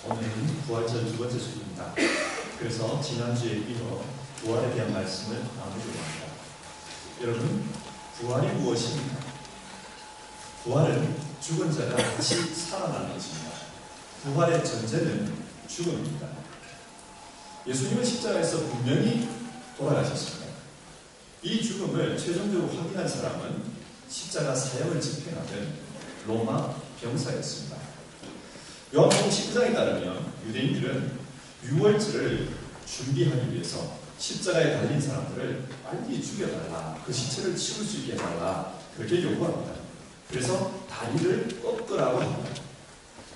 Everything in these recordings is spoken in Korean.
오늘은 부활절 두 번째 주일입니다. 그래서 지난주에 이어 부활에 대한 말씀을 나누려고 합니다. 여러분, 부활이 무엇입니까? 부활은 죽은 자가 다시 살아나는 것입니다. 부활의 전제는 죽음입니다. 예수님은 십자가에서 분명히 돌아가셨습니다. 이 죽음을 최종적으로 확인한 사람은 십자가 사형을 집행하던 로마 병사였습니다. 요한복음 19장에 따르면 유대인들은 유월절을 준비하기 위해서 십자가에 달린 사람들을 빨리 죽여달라, 그 시체를 치울 수 있게 해달라, 그렇게 요구합니다. 그래서 다리를 꺾으라고 합니다.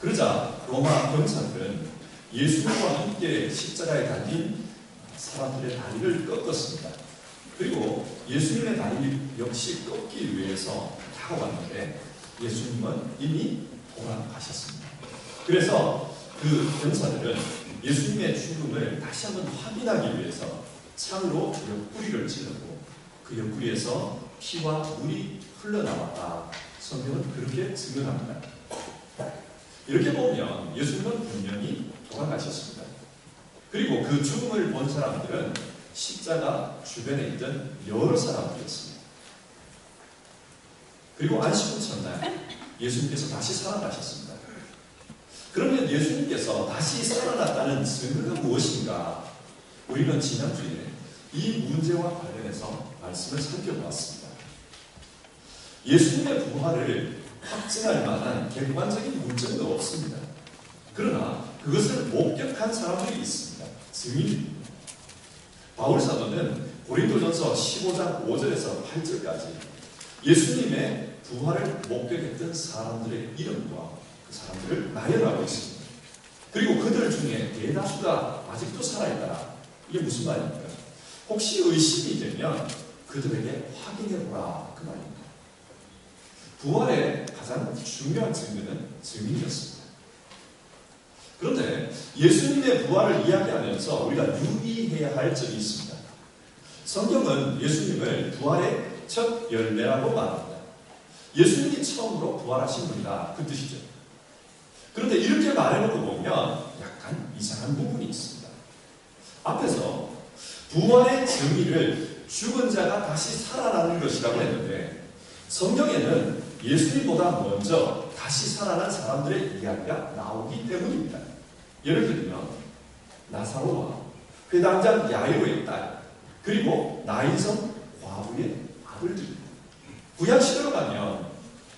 그러자 로마 병사들은 예수님과 함께 십자가에 달린 사람들의 다리를 꺾었습니다. 그리고 예수님의 다리 역시 꺾기 위해서 다가왔는데 예수님은 이미 돌아가셨습니다. 그래서 그 병사들은 예수님의 죽음을 다시 한번 확인하기 위해서 창으로 옆구리를 찔렀고 그 옆구리에서 피와 물이 흘러나왔다. 성경은 그렇게 증언합니다. 이렇게 보면 예수님은 분명히 돌아가셨습니다. 그리고 그 죽음을 본 사람들은 십자가 주변에 있던 여러 사람들이었습니다. 그리고 안식일 첫날 예수님께서 다시 살아나셨습니다. 그러면 예수님께서 다시 살아났다는 증거가 무엇인가? 우리는 지난주에 이 문제와 관련해서 말씀을 살펴보았습니다. 예수님의 부활을 확증할 만한 객관적인 문제는 없습니다. 그러나 그것을 목격한 사람들이 있습니다. 증인입니다. 바울 사도는 고린도전서 15장 5절에서 8절까지 예수님의 부활을 목격했던 사람들의 이름과 그 사람들을 나열하고 있습니다. 그리고 그들 중에 대다수가 아직도 살아있다. 이게 무슨 말입니까? 혹시 의심이 되면 그들에게 확인해보라, 그 말입니다. 부활의 가장 중요한 증거는 증인이었습니다. 그런데 예수님의 부활을 이야기하면서 우리가 유의해야 할 점이 있습니다. 성경은 예수님을 부활의 첫 열매라고 말합니다. 예수님이 처음으로 부활하신 분이다, 그 뜻이죠. 그런데 이렇게 말해놓고 보면 약간 이상한 부분이 있습니다. 앞에서 부활의 정의를 죽은 자가 다시 살아나는 것이라고 했는데 성경에는 예수님보다 먼저 다시 살아난 사람들의 이야기가 나오기 때문입니다. 예를 들면 나사로와 회당장 야이로의 딸, 그리고 나인성 과부의 아들들입니다. 구약시대로 가면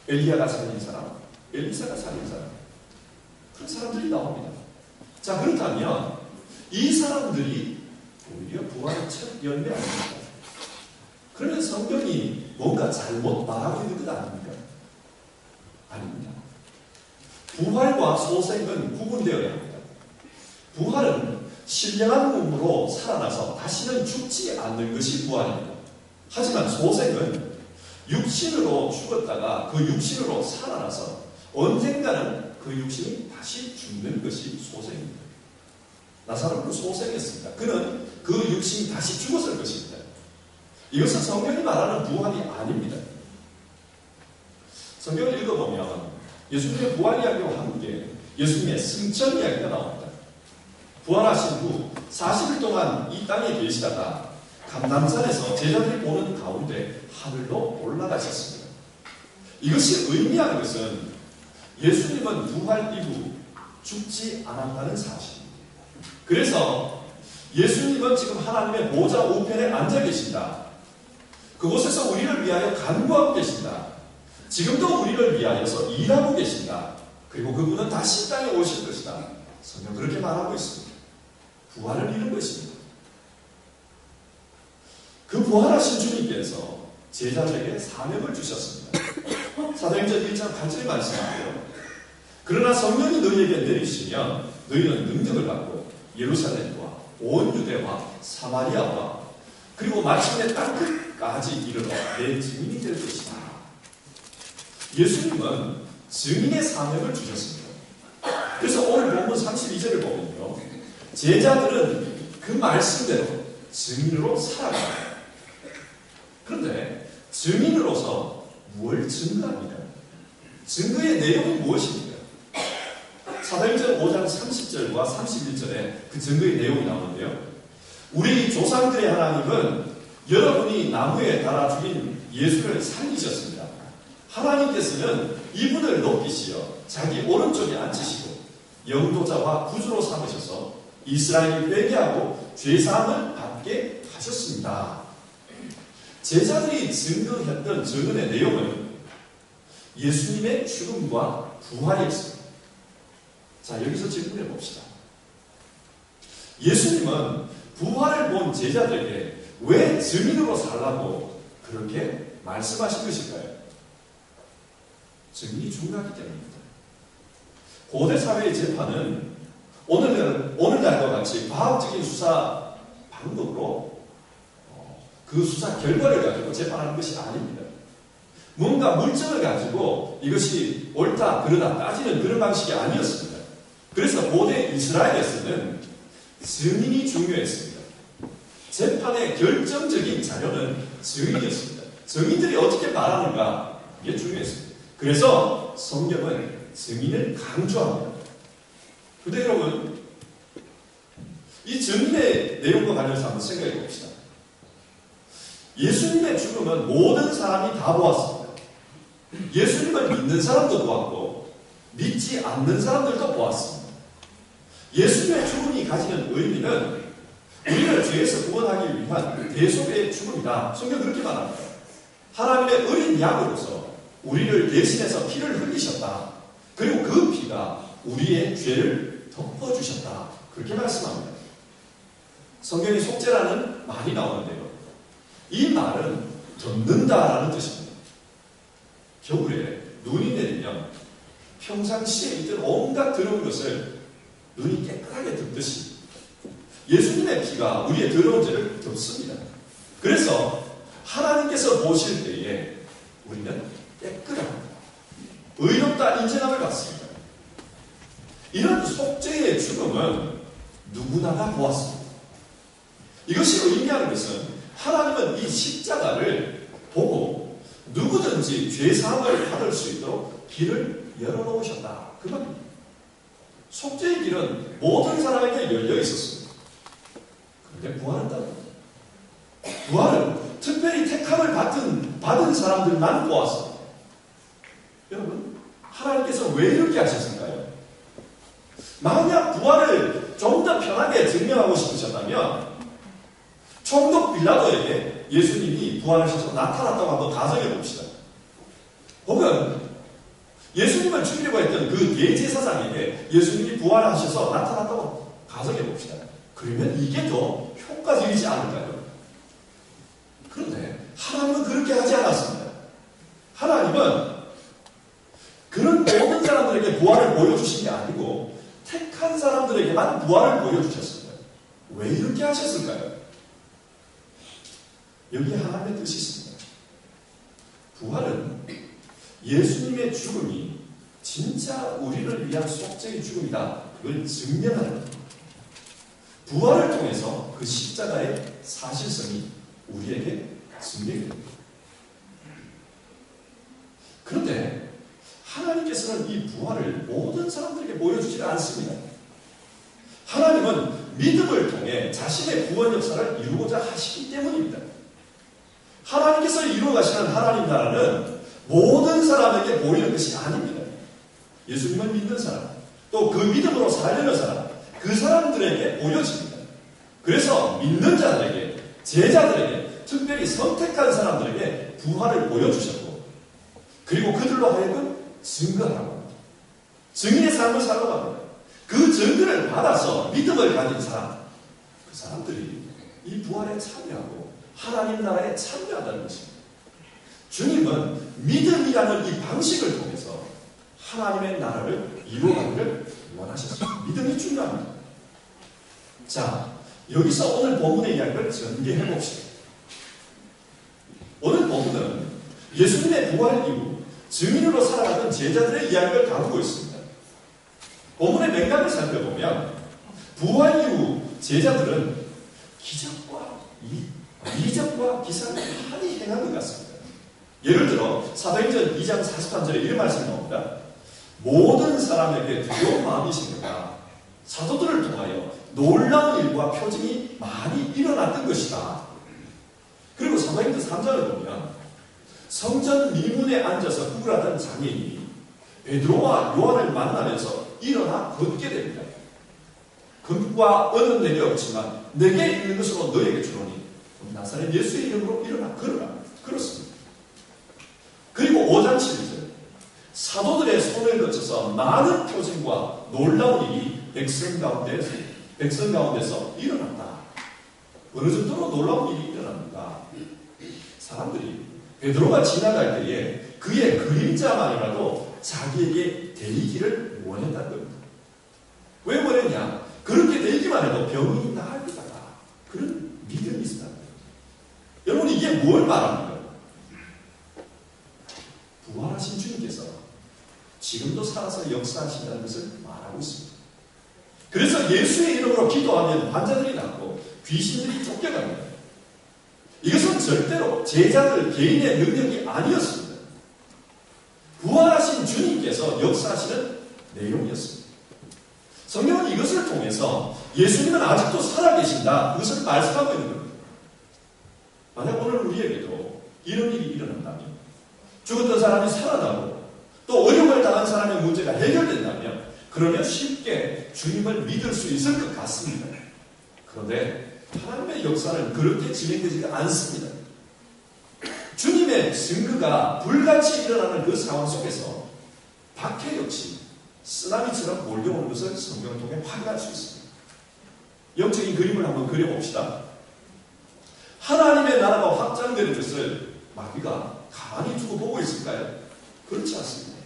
엘리야가 살린 사람, 엘리사가 살린 사람, 그런 사람들이 나옵니다. 자, 그렇다면 이 사람들이 오히려 부활의 첫 열매 아닙니까? 그러면 성경이 뭔가 잘못 말하고 있는 것 아닙니까? 아닙니다. 부활과 소생은 구분되어야 합니다. 부활은 신령한 몸으로 살아나서 다시는 죽지 않는 것이 부활입니다. 하지만 소생은 육신으로 죽었다가 그 육신으로 살아나서 언젠가는 그 육신이 다시 죽는 것이 소생입니다. 나사로는 소생했습니다. 그는 그 육신이 다시 죽었을 것입니다. 이것은 성경이 말하는 부활이 아닙니다. 성경을 읽어보면 예수님의 부활 이야기와 함께 예수님의 승천 이야기가 나옵니다. 부활하신 후 40일 동안 이 땅에 계시다가 감람산에서 제자들이 보는 가운데 하늘로 올라가셨습니다. 이것이 의미하는 것은 예수님은 부활 이후 죽지 않았다는 사실입니다. 그래서 예수님은 지금 하나님의 보좌 우편에 앉아 계신다. 그곳에서 우리를 위하여 간구하고 계신다. 지금도 우리를 위하여서 일하고 계신다. 그리고 그분은 다시 땅에 오실 것이다. 성경 그렇게 말하고 있습니다. 부활을 이룬 것입니다. 그 부활하신 주님께서 제자들에게 사명을 주셨습니다. 사도행전 1장 8절의 말씀인데요. 그러나 성령이 너희에게 내리시면 너희는 능력을 받고 예루살렘과 온 유대와 사마리아와 그리고 마침내 땅끝까지 이르러 내 증인이 될 것이다. 예수님은 증인의 사명을 주셨습니다. 그래서 오늘 본문 32절을 보면요, 제자들은 그 말씀대로 증인으로 살아갑니다. 그런데 증인으로서 뭘 증거합니까? 증거의 내용이 무엇입니까? 사도행전 5장 30절과 31절에 그 증거의 내용이 나오는데요. 우리 조상들의 하나님은 여러분이 나무에 달아 죽인 예수를 살리셨습니다. 하나님께서는 이분을 높이시어 자기 오른쪽에 앉히시고 영도자와 구주로 삼으셔서 이스라엘이 회개하고 죄사함을 받게 하셨습니다. 제자들이 증거했던 증언의 내용은 예수님의 죽음과 부활이었습니다. 자, 여기서 질문해 봅시다. 예수님은 부활을 본 제자들에게 왜 증인으로 살라고 그렇게 말씀하신 것일까요? 증인이 중요하기 때문입니다. 고대 사회의 재판은 오늘날과 같이 과학적인 수사 방법으로 그 수사 결과를 가지고 재판하는 것이 아닙니다. 뭔가 물증을 가지고 이것이 옳다 그러다 따지는 그런 방식이 아니었습니다. 그래서 고대 이스라엘에서는 증인이 중요했습니다. 재판의 결정적인 자료는 증인이었습니다. 증인들이 어떻게 말하는가 이게 중요했습니다. 그래서 성경은 증인을 강조합니다. 그런데 여러분, 이 증인의 내용과 관련해서 한번 생각해 봅시다. 예수님의 죽음은 모든 사람이 다 보았습니다. 예수님을 믿는 사람도 보았고 믿지 않는 사람들도 보았습니다. 예수님의 죽음이 가지는 의미는 우리를 죄에서 구원하기 위한 대속의 죽음이다. 성경 그렇게 말합니다. 하나님의 어린 양으로서 우리를 대신해서 피를 흘리셨다. 그리고 그 피가 우리의 죄를 덮어주셨다. 그렇게 말씀합니다. 성경에 속죄라는 말이 나오는데요. 이 말은 덮는다라는 뜻입니다. 겨울에 눈이 내리면 평상시에 있던 온갖 더러운 것을 눈이 깨끗하게 덮듯이 예수님의 피가 우리의 더러운 죄를 덮습니다. 그래서 하나님께서 보실 때에 우리는 깨끗합니다. 의롭다 인정함을 받습니다. 이런 속죄의 죽음은 누구나가 보았습니다. 이것이 의미하는 것은 하나님은 이 십자가를 보고 누구든지 죄사함을 받을 수 있도록 길을 열어놓으셨다. 그 말입니다. 속죄의 길은 모든 사람에게 열려 있었습니다. 그런데 부활은 다릅니다. 부활은 특별히 택함을 받은 사람들만 보았습니다. 여러분, 하나님께서 왜 이렇게 하셨을까요? 만약 부활을 좀 더 편하게 증명하고 싶으셨다면 총독 빌라도에게 예수님이 부활하셔서 나타났다고 한번 가정해 봅시다. 혹은 예수님을 죽이려고 했던 그 대제사장에게 예수님이 부활하셔서 나타났다고 가정해 봅시다. 그러면 이게 더 효과적이지 않을까요? 그런데 하나님은 그렇게 하지 않았습니다. 하나님은 그런 모든 사람들에게 부활을 보여주신 게 아니고 택한 사람들에게만 부활을 보여주셨습니다. 왜 이렇게 하셨을까요? 여기에 하나님의 뜻이 있습니다. 부활은 예수님의 죽음이 진짜 우리를 위한 속죄의 죽음이다. 그걸 증명하는 겁니다. 부활을 통해서 그 십자가의 사실성이 우리에게 증명이 됩니다. 그런데 하나님께서는 이 부활을 모든 사람들에게 보여주지 않습니다. 하나님은 믿음을 통해 자신의 구원 역사를 이루고자 하시기 때문입니다. 하나님께서 이루어 가시는 하나님 나라는 모든 사람에게 보이는 것이 아닙니다. 예수님을 믿는 사람, 또 그 믿음으로 살려는 사람, 그 사람들에게 보여집니다. 그래서 믿는 자들에게, 제자들에게, 특별히 선택한 사람들에게 부활을 보여주셨고, 그리고 그들로 하여금 증거하라고 합니다. 증인의 삶을 살라고 합니다. 그 증거를 받아서 믿음을 가진 사람, 그 사람들이 이 부활에 참여하고 하나님 나라에 참여한다는 것입니다. 주님은 믿음이라는 이 방식을 통해서 하나님의 나라를 이루어가기를 원하셨습니다. 믿음이 중요합니다. 자, 여기서 오늘 본문의 이야기를 전개해 봅시다. 오늘 본문은 예수님의 부활 이후 증인으로 살아가던 제자들의 이야기를 다루고 있습니다. 본문의 맥락을 살펴보면 부활 이후 제자들은 기적과 이적과 기사를 많이 행한 것 같습니다. 예를 들어 사도행전 2장 43절에 이런 말씀이 나옵니다. 모든 사람에게 두려운 마음이 생겼다. 사도들을 통하여 놀라운 일과 표징이 많이 일어났던 것이다. 그리고 사도행전 3장을 보면 성전 미문에 앉아서 구걸하던 장애인이 베드로와 요한을 만나면서 일어나 걷게 됩니다. 금과 은은 내게 없지만 내게 있는 것으로 너에게 주노니 나사렛 예수의 이름으로 일어나 걸어라. 그렇습니다. 그리고 5장 7절 사도들의 손을 거쳐서 많은 표징과 놀라운 일이 백성 가운데서 일어났다. 어느 정도로 놀라운 일이 일어납니까? 사람들이 베드로가 지나갈 때에 그의 그림자만이라도 자기에게 데이기를 원했다는 겁니다. 왜 원했냐? 그렇게 되기만 해도 병이 나을 거다. 그런 믿음이 있었다. 여러분 이게 뭘 말합니까? 부활하신 주님께서 지금도 살아서 역사하신다는 것을 말하고 있습니다. 그래서 예수의 이름으로 기도하면 환자들이 낫고 귀신들이 쫓겨갑니다. 이것은 절대로 제자들 개인의 능력이 아니었습니다. 부활하신 주님께서 역사하시는 내용이었습니다. 성경은 이것을 통해서 예수님은 아직도 살아계신다. 그것을 말씀하고 있는 겁니다. 만약 오늘 우리에게도 이런 일이 일어난다면, 죽었던 사람이 살아나고 또 어려움을 당한 사람의 문제가 해결된다면 그러면 쉽게 주님을 믿을 수 있을 것 같습니다. 그런데 하나님의 역사는 그렇게 진행되지가 않습니다. 주님의 증거가 불같이 일어나는 그 상황 속에서 박해 역시 쓰나미처럼 몰려오는 것을 성경을 통해 확인할 수 있습니다. 영적인 그림을 한번 그려봅시다. 하나님의 나라가 확장되는 것을 마귀가 가만히 두고 보고 있을까요? 그렇지 않습니다.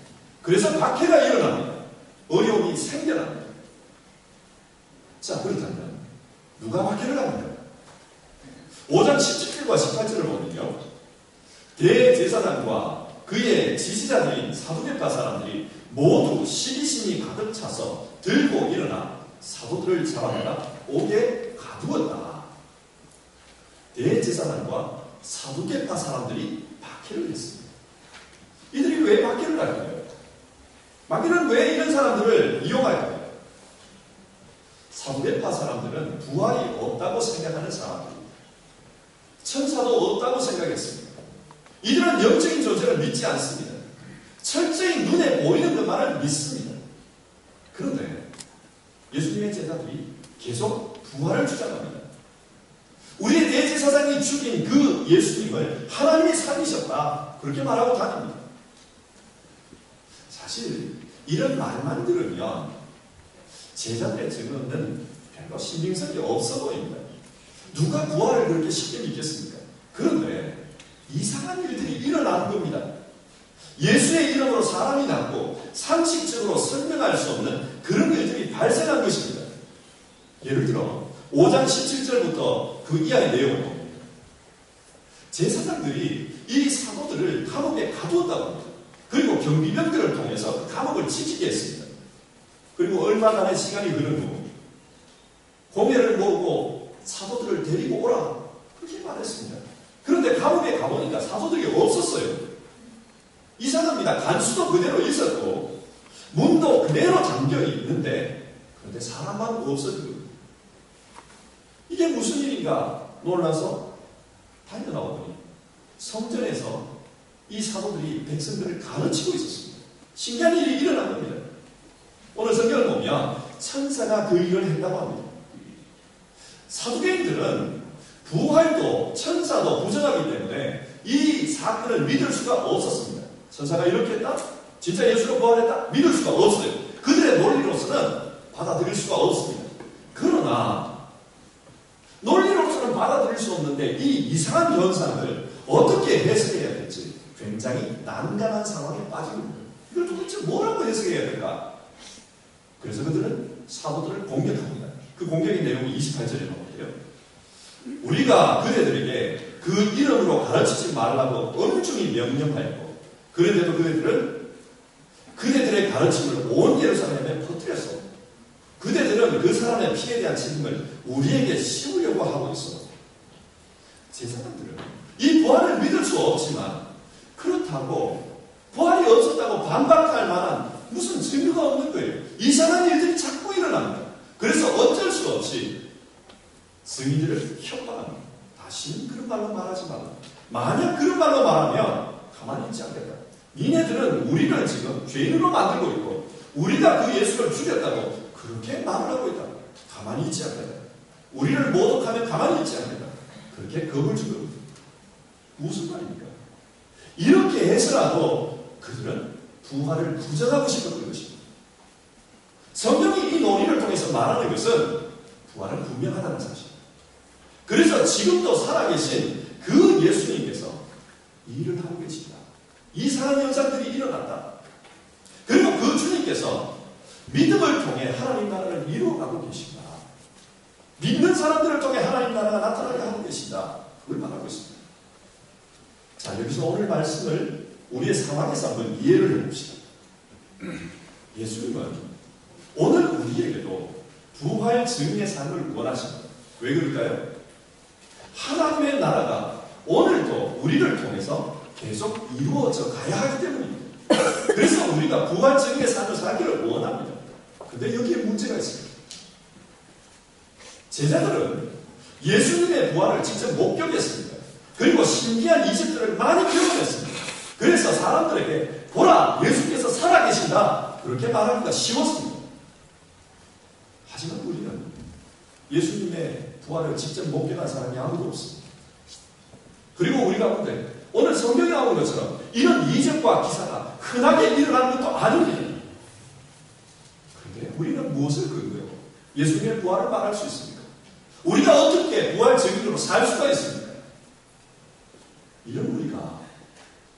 그래서 박해가 일어납니다. 어려움이 생겨납니다. 자, 그렇다면 누가 박해를 합니까? 5장 17절과 18절을 보면요. 대제사장과 그의 지시자들인 사두개파 사람들이 모두 시기심이 가득 차서 들고 일어나 사도들을 잡아다가 옥에 가두었다. 대제사장과 사두개파 사람들이 박해를 했습니다. 이들이 왜 박해를 할까요? 마귀는 왜 이런 사람들을 이용할까요? 사두개파 사람들은 부활이 없다고 생각하는 사람들입니다. 천사도 없다고 생각했습니다. 이들은 영적인 존재를 믿지 않습니다. 철저히 눈에 보이는 것만을 믿습니다. 그런데 예수님의 제자들이 계속 부활을 주장합니다. 우리의 대제사장이 죽인 그 예수님을 하나님이 살리셨다. 그렇게 말하고 다닙니다. 사실 이런 말만 들으면 제자들의 증언은 별로 신빙성이 없어 보입니다. 누가 부활을 그렇게 쉽게 믿겠습니까? 그런데 이상한 일들이 일어나는 겁니다. 예수의 이름으로 사람이 낫고 상식적으로 설명할 수 없는 그런 일들이 발생한 것입니다. 예를 들어 5장 17절부터 그 이하의 내용을 봅니다. 제사장들이 이 사도들을 감옥에 가두었다고 합니다. 그리고 경비병들을 통해서 감옥을 지키게 했습니다. 그리고 얼마간의 시간이 흐른 후 공회를 모으고 사도들을 데리고 오라 그렇게 말했습니다. 그런데 감옥에 가보니까 사도들이 없었어요. 이상합니다. 간수도 그대로 있었고 문도 그대로 잠겨 있는데 그런데 사람만 없어진 겁니다. 이게 무슨 일인가 놀라서 달려나오더니 성전에서 이 사도들이 백성들을 가르치고 있었습니다. 신기한 일이 일어난 겁니다. 오늘 성경을 보면 천사가 그 일을 했다고 합니다. 사두개인들은 부활도 천사도 부정하기 때문에 이 사건을 믿을 수가 없었습니다. 천사가 이렇게 했다? 진짜 예수가 부활했다? 믿을 수가 없어요. 그들의 논리로서는 받아들일 수가 없습니다. 그러나 논리로서는 받아들일 수 없는데 이 이상한 현상을 어떻게 해석해야 될지 굉장히 난감한 상황에 빠지는 거예요. 이걸 도대체 뭐라고 해석해야 될까? 그래서 그들은 사도들을 공격합니다. 그 공격의 내용이 28절에 나오는데요. 우리가 그대들에게 그 이름으로 가르치지 말라고 엄중히 명령하였고 그런데도 그대들은 그대들의 가르침을 온 예루살렘에 퍼뜨렸어. 그대들은 그 사람의 피에 대한 책임을 우리에게 씌우려고 하고 있어. 제사장들은 이 부활을 믿을 수 없지만 그렇다고 부활이 없었다고 반박할 만한 무슨 증거가 없는 거예요. 이상한 일들이 자꾸 일어납니다. 그래서 어쩔 수 없이 증인들을 협박합니다. 다시는 그런 말로 말하지 말라. 만약 그런 말로 말하면 가만히 있지 않겠다. 니네들은 우리를 지금 죄인으로 만들고 있고 우리가 그 예수를 죽였다고 그렇게 말을 하고 있다. 가만히 있지 않겠다. 우리를 모독하면 가만히 있지 않겠다. 그렇게 겁을 주고 무슨 말입니까? 이렇게 해서라도 그들은 부활을 부정하고 싶었던 것입니다. 성경이 이 논의를 통해서 말하는 것은 부활은 분명하다는 사실입니다. 그래서 지금도 살아계신 그 예수님께서 이 일을 하고 계십니다. 이상한 현상들이 일어났다. 그리고 그 주님께서 믿음을 통해 하나님 나라를 이루어가고 계십니다. 믿는 사람들을 통해 하나님 나라가 나타나게 하고 계신다. 그걸 말하고 있습니다. 자, 여기서 오늘 말씀을 우리의 상황에서 한번 이해를 해봅시다. 예수님은 오늘 우리에게도 부활 증인의 삶을 원하십니다. 왜 그럴까요? 하나님의 나라가 오늘도 우리를 통해서 계속 이루어져 가야 하기 때문입니다. 그래서 우리가 부활 증인의 삶을 살기를 원합니다. 근데 여기에 문제가 있습니다. 제자들은 예수님의 부활을 직접 목격했습니다. 그리고 신기한 이집트를 많이 경험했습니다. 그래서 사람들에게 보라, 예수께서 살아계신다. 그렇게 말하기가 쉬웠습니다. 하지만 우리는 예수님의 부활을 직접 목격한 사람이 아무도 없습니다. 그리고 우리 가운데 오늘 성경에 나온 것처럼 이런 이적과 기사가 흔하게 일어나는 것도 아닙니다. 그런데 우리는 무엇을 근거로 예수님의 부활을 말할 수 있습니까? 우리가 어떻게 부활 증인으로 살 수가 있습니까? 이런 우리가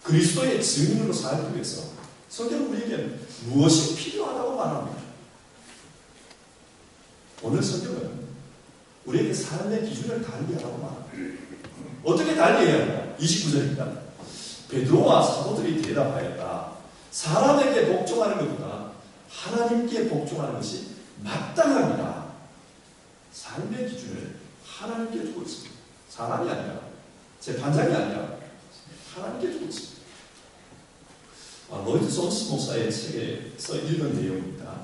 그리스도의 증인으로 살기 위해서 성경은 우리에게 무엇이 필요하다고 말합니다. 오늘 성경은 우리에게 삶의 기준을 달리하라고 말합니다. 어떻게 달리해야 하냐? 29절입니다. 베드로와 사도들이 대답하였다. 사람에게 복종하는 것보다 하나님께 복종하는 것이 마땅합니다. 삶의 기준을 하나님께 주고 있습니다. 사람이 아니라 재판장이 아니라 하나님께 주고 있습니다. 로이드 존스 목사의 책에서 읽은 내용입니다.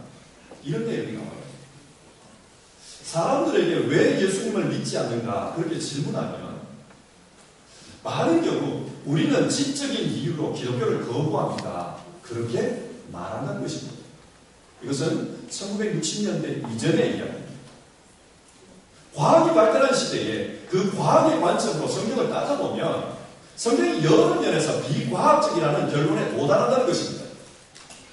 이런 내용이 나와요. 사람들에게 왜 예수님을 믿지 않는가 그렇게 질문하면 많은 경우 우리는 지적인 이유로 기독교를 거부합니다. 그렇게 말한다는 것입니다. 이것은 1960년대 이전의 이야기입니다. 과학이 발달한 시대에 그 과학의 관점으로 성경을 따져보면 성경이 여러 면에서 비과학적이라는 결론에 도달한다는 것입니다.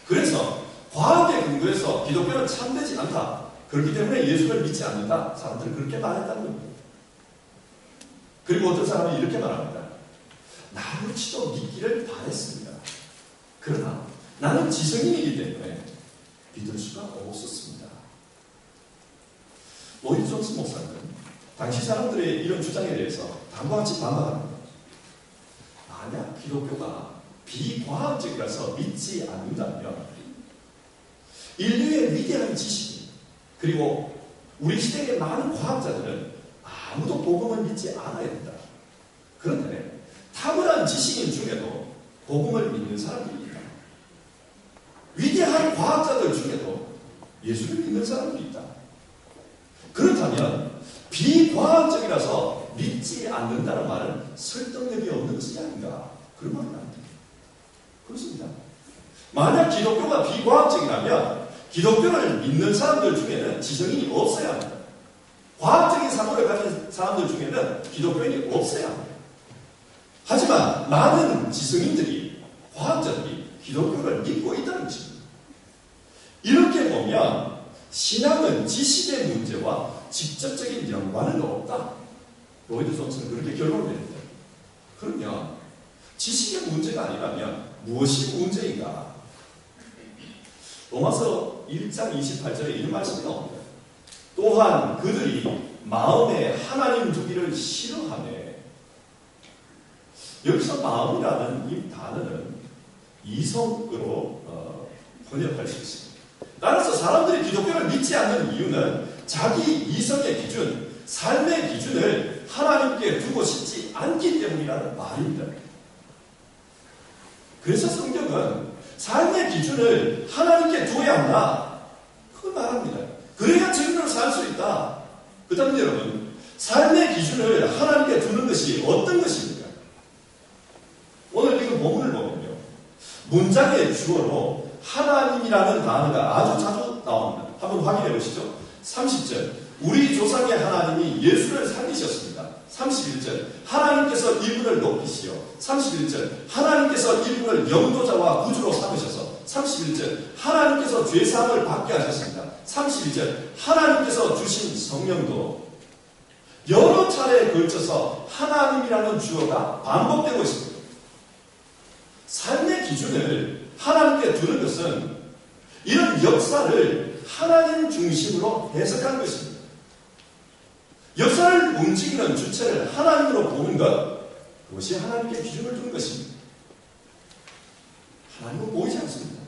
그래서 과학의 근거에서 기독교는 참되지 않다. 그렇기 때문에 예수를 믿지 않는다. 사람들은 그렇게 말했다는 겁니다. 그리고 어떤 사람은 이렇게 말합니다. 나무치도 믿기를 바랬습니다. 그러나 나는 지성인이기 때문에 믿을 수가 없었습니다. 로이드 존스 목사는 당시 사람들의 이런 주장에 대해서 다음과 같이 반박합니다. 만약 기독교가 비과학적이라서 믿지 않는다면 인류의 위대한 지식 그리고 우리 시대의 많은 과학자들은 아무도 복음을 믿지 않아야 된다. 그런데 탁월한 지식인 중에도 복음을 믿는 사람들이 있다. 위대한 과학자들 중에도 예수를 믿는 사람들이 있다. 그렇다면 비과학적이라서 믿지 않는다는 말은 설득력이 없는 것이 아닌가. 그런 말은 아닙니다. 그렇습니다. 만약 기독교가 비과학적이라면 기독교를 믿는 사람들 중에는 지성인이 없어야 합니다. 과학적인 사고를 가진 사람들 중에는 기독교인이 없어야 합니다. 하지만 많은 지성인들이, 과학자들이 기독교를 믿고 있다는 것입니다. 이렇게 보면 신앙은 지식의 문제와 직접적인 연관은 없다. 로이드 존스는 그렇게 결론을 내립니다. 그러면 지식의 문제가 아니라면 무엇이 문제인가? 로마서 1장 28절에 이런 말씀이 나옵니다. 또한 그들이 마음에 하나님 두기를 싫어하네. 여기서 마음이라는 이 단어는 이성으로 번역할 수 있습니다. 따라서 사람들이 기독교를 믿지 않는 이유는 자기 이성의 기준, 삶의 기준을 하나님께 두고 싶지 않기 때문이라는 말입니다. 그래서 성경은 삶의 기준을 하나님께 두어야 한다. 그걸 말합니다. 그래야 제대로 살 수 있다. 그 다음에 여러분, 삶의 기준을 하나님께 두는 것이 어떤 것입니까? 오늘 이거 본문을 보면요. 문장의 주어로 하나님이라는 단어가 아주 자주 나옵니다. 한번 확인해 보시죠. 30절. 우리 조상의 하나님이 예수를 살리셨습니다. 31절. 하나님께서 이분을 높이시어. 31절. 하나님께서 이분을 영도자와 구주로 삼으셔서. 31절. 하나님께서 죄사함을 받게 하셨습니다. 32절. 하나님께서 주신 성령도 여러 차례에 걸쳐서 하나님이라는 주어가 반복되고 있습니다. 삶의 기준을 하나님께 두는 것은 이런 역사를 하나님 중심으로 해석하는 것입니다. 역사를 움직이는 주체를 하나님으로 보는 것, 그것이 하나님께 기준을 두는 것입니다. 하나님은 보이지 않습니다.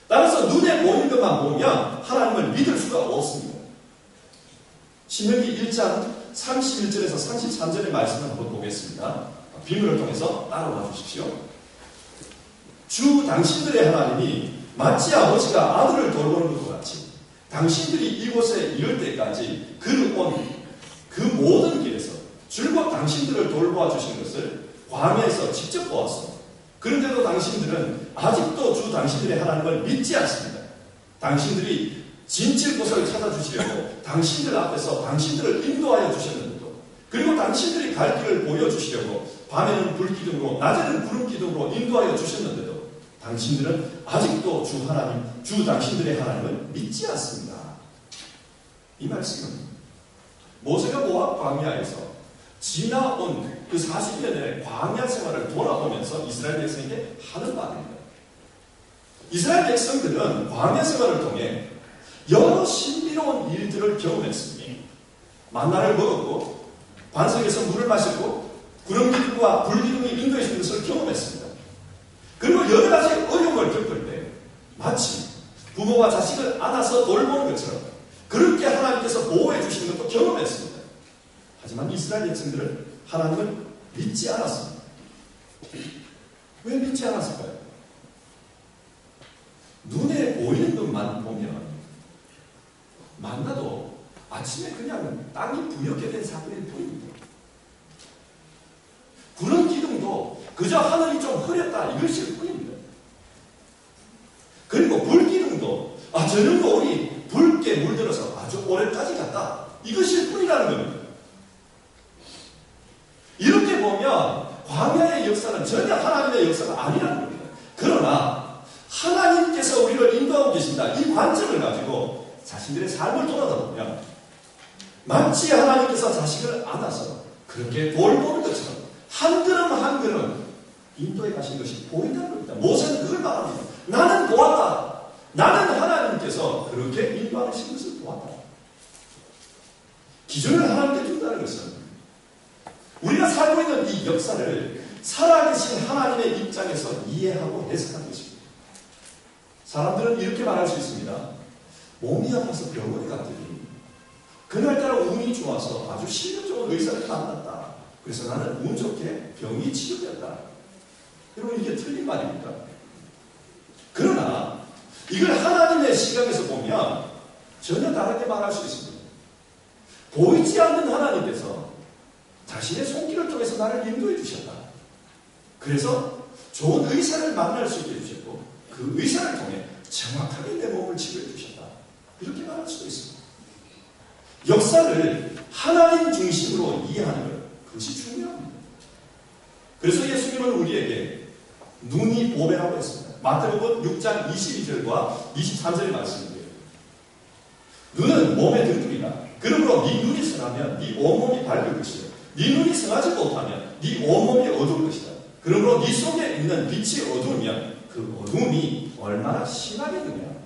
따라서 눈에 보이는 것만 보면 하나님을 믿을 수가 없습니다. 신명기 1장 31절에서 33절의 말씀을 한번 보겠습니다. 비문을 통해서 따라와 주십시오. 주 당신들의 하나님이 마치 아버지가 아들을 돌보는 것과 같이 당신들이 이곳에 이를 때까지 그온 그 모든 길에서 줄곧 당신들을 돌보아 주신 것을 광야에서 직접 보았어. 그런데도 당신들은 아직도 주 당신들의 하나님을 믿지 않습니다. 당신들이 진칠 곳을 찾아주시려고 당신들 앞에서 당신들을 인도하여 주셨는데도, 그리고 당신들이 갈 길을 보여주시려고 밤에는 불기둥으로 낮에는 구름기둥으로 인도하여 주셨는데도 당신들은 아직도 주 하나님, 주 당신들의 하나님을 믿지 않습니다. 이 말씀은 모세가 모압 광야에서 지나온 그 40년의 광야 생활을 돌아보면서 이스라엘 백성에게 하는 말입니다. 이스라엘 백성들은 광야 생활을 통해 여러 신비로운 일들을 경험했으니 만나를 먹었고 반석에서 물을 마셨고 구름기둥과 불기둥이 인도해 주는 것을 경험했습니다. 그리고 여러 가지 어려움을 겪을 때 마치 부모가 자식을 안아서 돌보는 것처럼 그렇게 하나님께서 보호해 주시는 것도 경험했습니다. 하지만 이스라엘 백성들은 하나님을 믿지 않았습니다. 왜 믿지 않았을까요? 눈에 보이는 것만 보면 만나도 아침에 그냥 땅이 부옇게 된 사건일 뿐입니다. 구름 기둥도 그저 하늘이 좀 흐렸다 이것일 뿐입니다. 그리고 불기둥도 저녁 노을이 붉게 물들어서 아주 오래까지 갔다 이것일 뿐이라는 겁니다. 이렇게 보면 광야의 역사는 전혀 하나님의 역사가 아니라는 겁니다. 그러나 하나님께서 우리를 인도하고 계신다 이 관점을 가지고 자신들의 삶을 돌아다보면 마치 하나님께서 자식을 안아서 그렇게 돌보는 것처럼 한 걸음 한 걸음 인도에 가신 것이 보인다는 겁니다. 모세는 그걸 말합니다. 나는 보았다. 나는 하나님께서 그렇게 인도하신 것을 보았다. 기준을 하나님께 둔다는 것은 우리가 살고 있는 이 역사를 살아계신 하나님의 입장에서 이해하고 해석하는 것입니다. 사람들은 이렇게 말할 수 있습니다. 몸이 아파서 병원에 갔더니 그날따라 운이 좋아서 아주 실력 좋은 의사를 만났다. 그래서 나는 운 좋게 병이 치료되었다. 여러분 이게 틀린 말입니까? 그러나 이걸 하나님의 시각에서 보면 전혀 다르게 말할 수 있습니다. 보이지 않는 하나님께서 자신의 손길을 통해서 나를 인도해 주셨다. 그래서 좋은 의사를 만날 수 있게 해주셨고 그 의사를 통해 정확하게 내 몸을 치료해 주셨다. 이렇게 말할 수도 있습니다. 역사를 하나님 중심으로 이해하는 것, 그것이 중요합니다. 그래서 예수님은 우리에게 눈이 보배라고 했습니다. 마태복음 6장 22절과 23절의 말씀이에요. 눈은 몸의 등불이다. 그러므로 네 눈이 성하면 네 온몸이 밝을 것이요 네 눈이 성하지 못하면 네 온몸이 어두울 것이다. 그러므로 네 속에 있는 빛이 어두우면 그 어두움이 얼마나 심하겠느냐.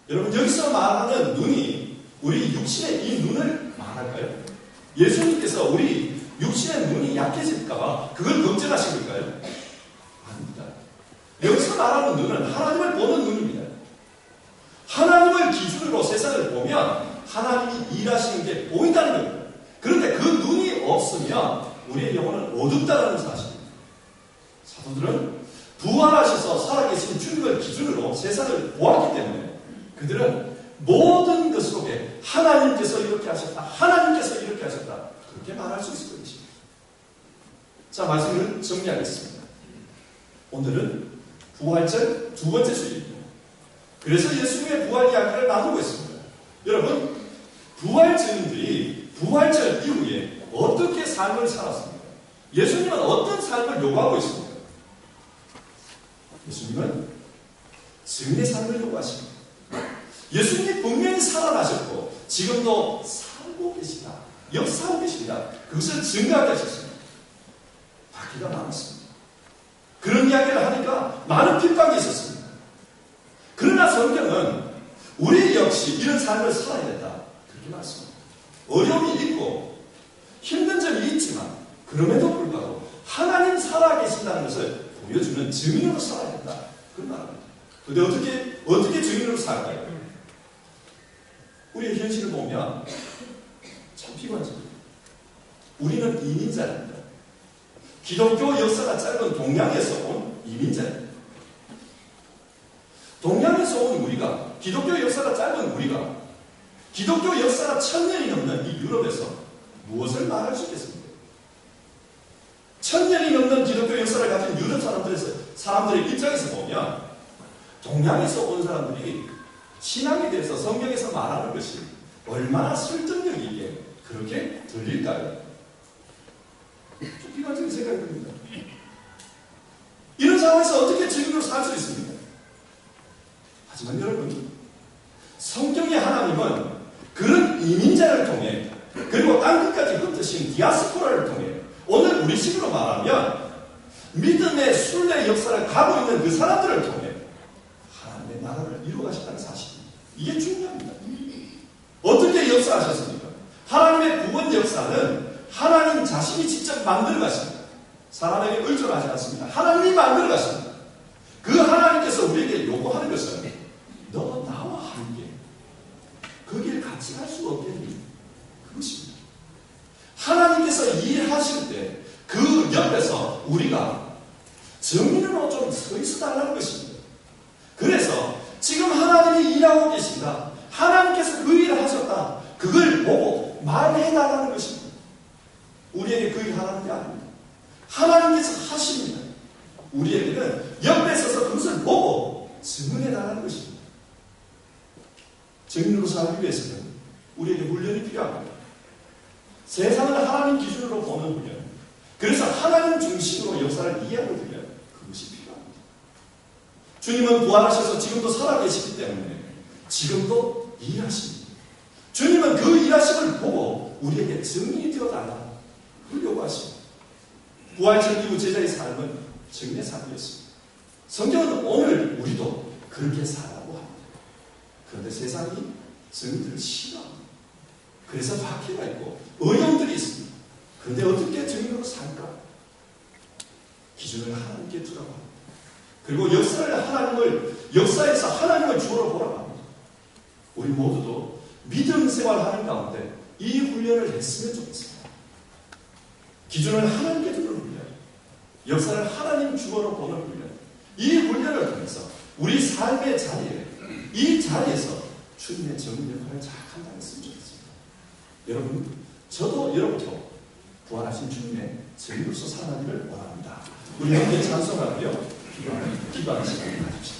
여러분 여기서 말하는 눈이 우리 육신의 이 눈을 말할까요? 예수님께서 우리 육신의 눈이 약해질까봐 그걸 걱정하신 걸까요? 아닙니다. 여기서 말하는 눈은 하나님을 보는 눈입니다. 하나님을 기준으로 세상을 보면 하나님이 일하시는 게 보인다는 겁니다. 그런데 그 눈이 없으면 우리의 영혼은 어둡다는 사실입니다. 사도들은 부활하셔서 살아계신 주님을 기준으로 세상을 보았기 때문에 그들은 모든 것 속에 하나님께서 이렇게 하셨다, 하나님께서 이렇게 하셨다, 그렇게 말할 수 있을 것입니다. 자, 말씀을 정리하겠습니다. 오늘은 부활절 두 번째 주일입니다. 그래서 예수님의 부활 이야기를 나누고 있습니다. 여러분, 부활 증인들이 부활절 이후에 어떻게 삶을 살았습니까? 예수님은 어떤 삶을 요구하고 있습니까? 예수님은 증인의 삶을 요구하십니다. 예수님이 분명히 살아나셨고 지금도 살고 계시다, 역사하고 계십니다. 그것을 증거하게 하셨습니다. 바퀴가 남았습니다. 그런 이야기를 하니까 많은 핍박이 있었습니다. 그러나 성경은 우리 역시 이런 삶을 살아야 된다, 그렇게 말씀합니다. 어려움이 있고 힘든 점이 있지만 그럼에도 불구하고 하나님 살아계신다는 것을 보여주는 증인으로 살아야 된다, 그런 말입니다. 그런데 어떻게 증인으로 살까요? 우리의 현실을 보면 참 비관적입니다. 우리는 이민자입니다. 기독교 역사가 짧은 동양에서 온 이민자입니다. 동양에서 온 우리가, 기독교 역사가 짧은 우리가 기독교 역사가 1000년이 넘는 이 유럽에서 무엇을 말할 수 있겠습니까? 1000년이 넘는 기독교 역사를 가진 유럽 사람들의 입장에서 보면 동양에서 온 사람들이 신앙에 대해서 성경에서 말하는 것이 얼마나 설득력 있게 그렇게 들릴까요? 좀 비관적인 생각이 듭니다. 이런 상황에서 어떻게 증인으로 살 수 있습니까? 하지만 여러분, 성경의 하나님은 그런 이민자를 통해, 그리고 땅끝까지 흩으신 디아스포라를 통해, 오늘 우리식으로 말하면 믿음의 순례 역사를 가고 있는 그 사람들을 통해 하나님의 나라를 이루어가셨다는 사실입니다. 이게 중요합니다. 어떻게 역사하셨습니까? 하나님의 구원 역사는 하나님 자신이 직접 만들어 가십니다. 사람에게 의존하지 않습니다. 하나님이 만들어 가십니다. 그 하나님께서 우리에게 요구하는 것은 너 나와 함께 그 길 같이 갈 수 없겠니? 그것입니다. 하나님께서 일하실 때 그 옆에서 우리가 증인으로 좀 서 있어 달라는 것입니다. 그래서 지금 하나님이 일하고 계신다, 하나님께서 그 일을 하셨다, 그걸 보고 말해달라는 것입니다. 우리에게 그 일 하는 게 아닙니다. 하나님께서 하십니다. 우리에게는 옆에 서서 그것을 보고 증언해달라는 것입니다. 증인으로 살기 위해서는 우리에게 훈련이 필요합니다. 세상을 하나님 기준으로 보는 훈련, 그래서 하나님 중심으로 역사를 이해하는 훈련, 그것이 필요합니다. 주님은 부활하셔서 지금도 살아계시기 때문에 지금도 일하십니다. 주님은 그 일하심을 보고 우리에게 증인이 되어달라, 그걸 요구하십니다. 부활절 이후 제자의 삶은 증인의 삶이었습니다. 성경은 오늘 우리도 그렇게 살라고 합니다. 그런데 세상이 증인들을 싫어합니다. 그래서 박해가 있고 어려움들이 있습니다. 그런데 어떻게 증인으로 살까? 기준을 하나님께 두라고 합니다. 그리고 역사에서 하나님을 주어로 보라고 합니다. 우리 모두도 믿음 생활하는 가운데 이 훈련을 했으면 좋겠습니다. 기준을 하나님께 두는 훈련, 역사를 하나님 주어로 보는 훈련, 이 훈련을 통해서 우리 삶의 자리에, 이 자리에서 주님의 정의 역할을 잘 감당했으면 좋겠습니다. 여러분, 저도 여러분도 부활하신 주님의 증인으로서 살아가기를 원합니다. 우리 함께 찬송하고요, 기도하는 시간을 가집시다.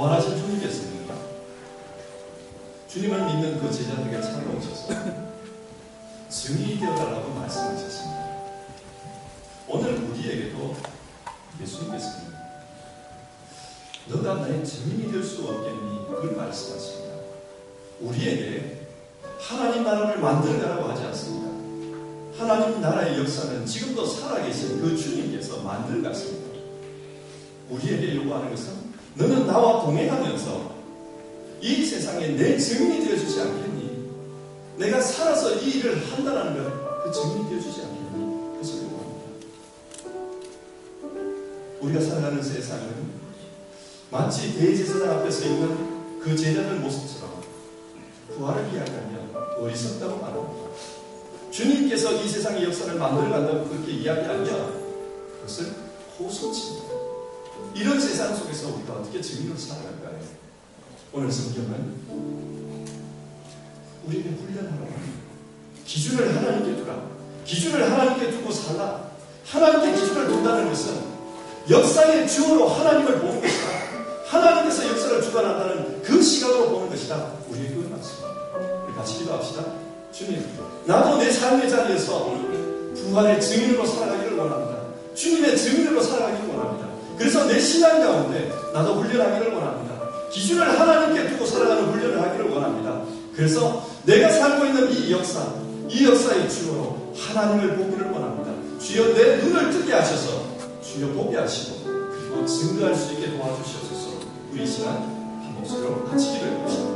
부활하신 주님께서는 주님을 믿는 그 제자들에게 찾아오셔서 증인이 되어달라고 말씀하셨습니다. 오늘 우리에게도 예수님께서는 너가 나의 증인이 될 수 없겠니? 그걸 말씀하십니다. 우리에게 하나님 나라를 만들어가라고 하지 않습니다. 하나님 나라의 역사는 지금도 살아계신 그 주님께서 만들어갔습니다. 우리에게 요구하는 것은 너는 나와 동행하면서 이 세상에 내 증인이 되어주지 않겠니? 내가 살아서 이 일을 한다는 것, 그 증인이 되어주지 않겠니? 그것을 요구합니다. 우리가 살아가는 세상은 마치 대제사장 앞에 서 있는 그 제자들 모습처럼 부활을 이야기하면 어리석다고 말합니다. 주님께서 이 세상의 역사를 만들어간다고 그렇게 이야기하면 그것을 호소칩니다. 이런 세상 속에서 우리가 어떻게 증인으로 살아갈까요? 오늘 성경은 우리에게 훈련하라고 합니다. 기준을 하나님께 두라. 기준을 하나님께 두고 살라. 하나님께 기준을 둔다는 것은 역사의 주어로 하나님을 보는 것이다. 하나님께서 역사를 주관한다는 그 시각으로 보는 것이다. 우리에게 그건 맞습니다. 우리 같이 기도합시다. 주님, 나도 내 삶의 자리에서 부활의 증인으로 살아가기를 원합니다. 주님의 증인으로 살아가기를 신앙 가운데 나도 훈련하기를 원합니다. 기준을 하나님께 두고 살아가는 훈련을 하기를 원합니다. 그래서 내가 살고 있는 이 역사의 주로 하나님을 보기를 원합니다. 주여 내 눈을 뜨게 하셔서 주여 보게 하시고 그리고 증거할 수 있게 도와주시옵소서. 우리 이 시간 한 목소리로 같이 기도해 봅시다.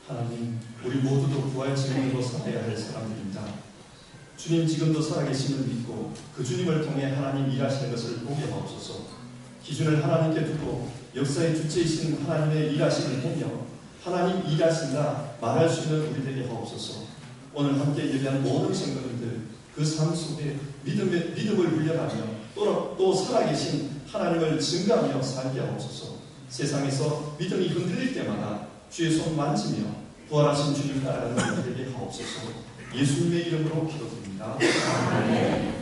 하나님, 우리 모두도 부활 증인으로 살아야 할 사람들입니다. 주님 지금도 살아계심을 믿고 그 주님을 통해 하나님 일하시는 것을 보게 하옵소서. 기준을 하나님께 두고 역사의 주체이신 하나님의 일하심을 보며 하나님 일하신다 말할 수 있는 우리 되게 하옵소서. 오늘 함께 예배한 모든 성도님들 그 삶 속에 믿음을 훈련하며 또 살아계신 하나님을 증거하며 살게 하옵소서. 세상에서 믿음이 흔들릴 때마다 주의 손 만지며 부활하신 주님 따라가는 우리 되게 하옵소서. 예수님의 이름으로 기도드립니다. 아멘.